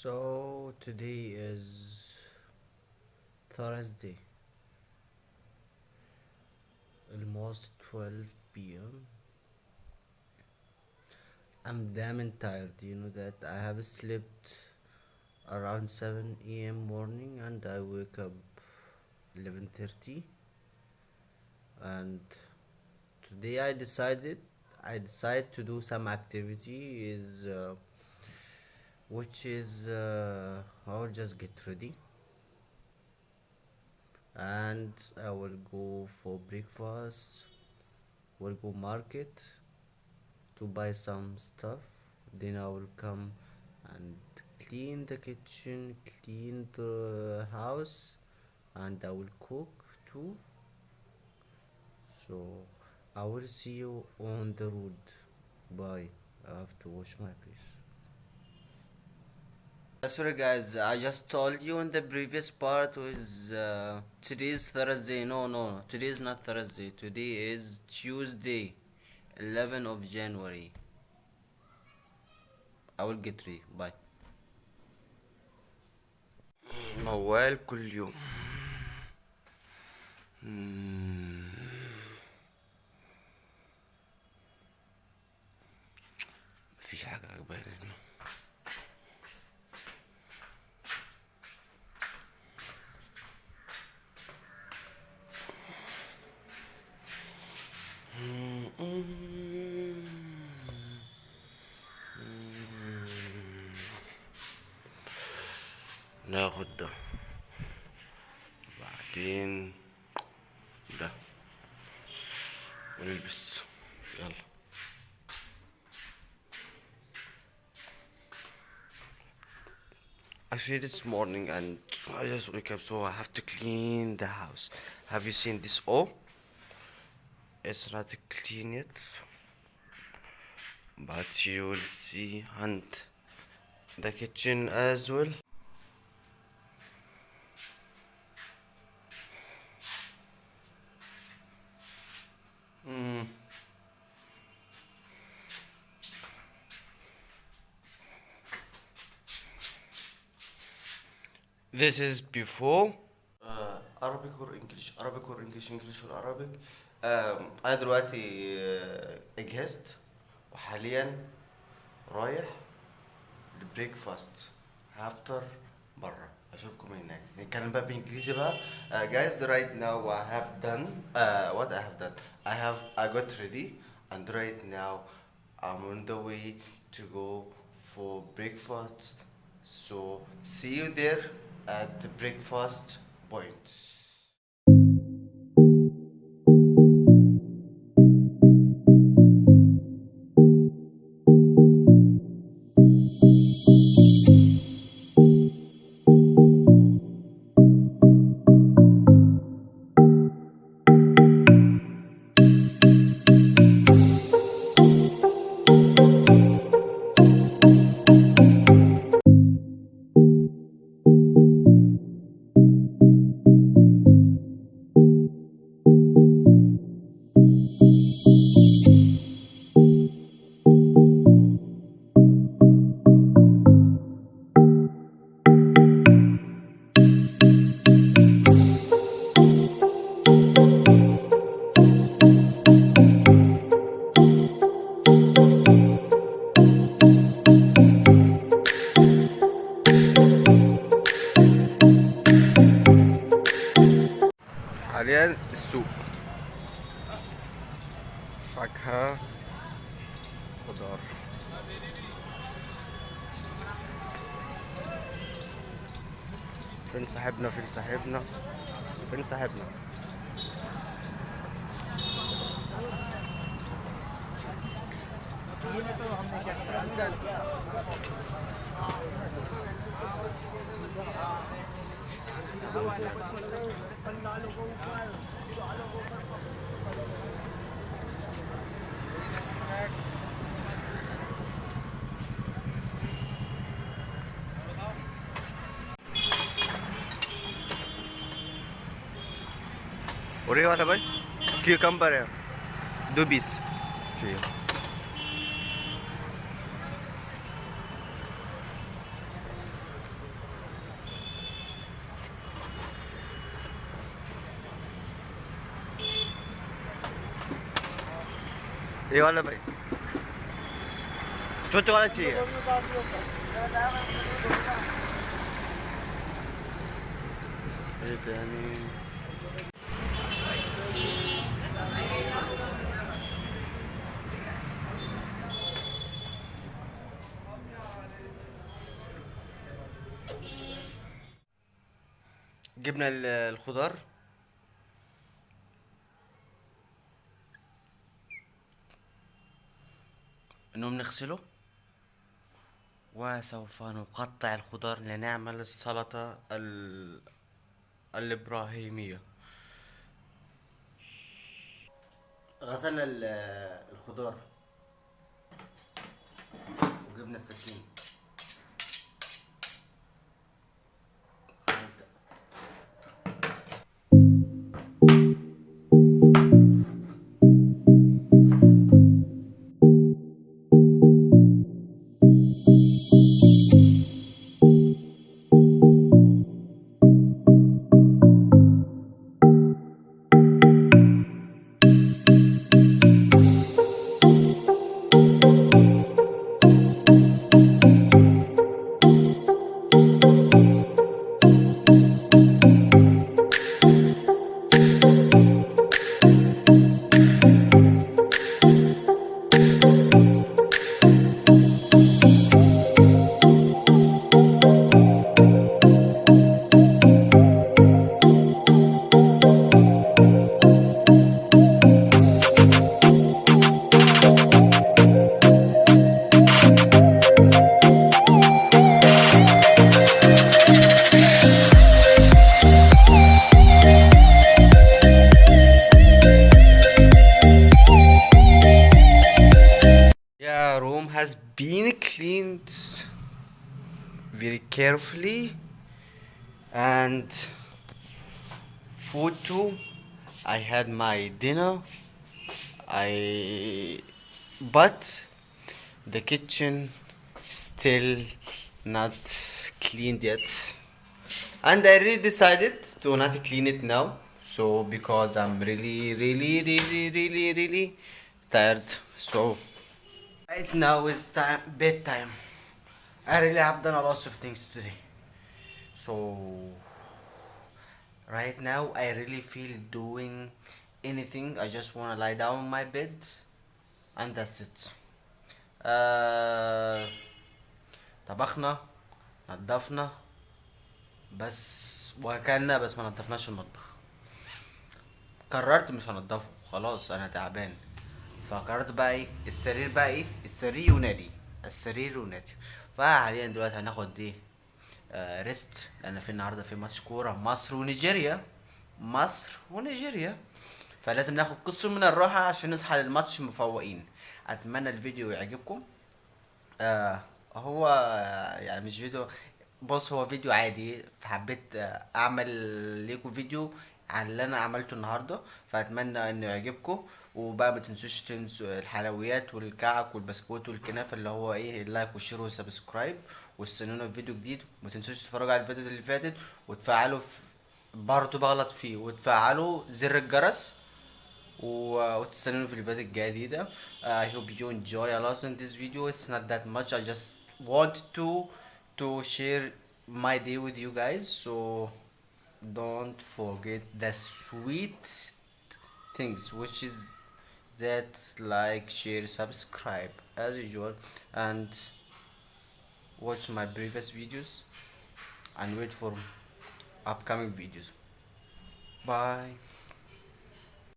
So today is Thursday, almost 12 p.m. I'm damn tired. You know that I have slept around 7 a.m. morning and I wake up 11:30. And today I decided to do some activity which is I'll just get ready and I will go for breakfast. We'll go market to buy some stuff. Then I will come and clean the kitchen, clean the house, and I will cook too. So I will see you on the road. Bye. I have to wash my face. Sorry guys, I just told you in the previous part was today is Thursday. No, today is not Thursday. Today is Tuesday, 11 of January. I will get ready. Bye. موال كل يوم. مفيش حاجة عجباني هنا. ناخد ده بعدين ده ونلبس يلا. Actually this morning and I just wake up, so I have to clean the house. Have you seen this? Oh, it's not clean yet, but you will see, and the kitchen as well. This is before Arabic or English, Arabic or English, English or Arabic. أنا دلوقتي جهزت وحاليا رايح البريكفاست. هفطر برا، أشوفكم هناك. نتكلم بقى بالإنجليزي بقى. Guys, right now I have done what I have done. I got ready and right now I'm on the way to go for breakfast. So see you there at the breakfast point. حاليا السوق، فاكهة، خضار. فين صاحبنا فين صاحبنا فين صاحبنا؟ Oreo वाला भाई cucumber है 2 piece चाहिए. ايه ولا بقى شو انت ولا شيء ايه تاني جبنا الخضار انهم نغسله وسوف نقطع الخضار لنعمل السلطة الإبراهيمية. غسلنا الخضار وجبنا السكين. Yeah, room has been cleaned very carefully and food too. I had my dinner. I but the kitchen still not cleaned yet, and I really decided to not clean it now. So because I'm really tired. So right now is time bedtime. I really have done a lot of things today. So right now I really feel doing anything. I just wanna lie down on my bed and that's it. آه طبخنا نضفنا بس واكلنا بس ما نضفناش المطبخ. قررت مش هنضفه خلاص انا تعبان فقررت بقى ايه السرير بقى ايه السرير ينادي السرير ينادي. فحاليا دلوقتي هناخد ايه ريست لان في النهارده في ماتش كوره مصر ونيجيريا فلازم ناخد قسط من الراحه عشان نصحى للماتش مفوقين. اتمنى الفيديو يعجبكم. هو يعني مش فيديو بص هو فيديو عادي فحبيت اعمل ليكم فيديو على اللي انا عملته النهارده فاتمنى انه يعجبكم. وبقى ما تنسوا الحلويات والكعك والبسكوت والكنافه اللي هو ايه اللايك والشير والسبسكرايب واستنونا في فيديو جديد. وما تنسوش تتفرجوا على الفيديو اللي فاتت وتفعلوا برضه بغلط فيه وتفعلوا زر الجرس وتستنوني في الفيديو الجديدة. I hope you enjoy a lot in this video. It's not that much. I just want to share my day with you guys. So don't forget the sweet things, which is that like, share, subscribe as usual, and watch my previous videos and wait for upcoming videos. Bye.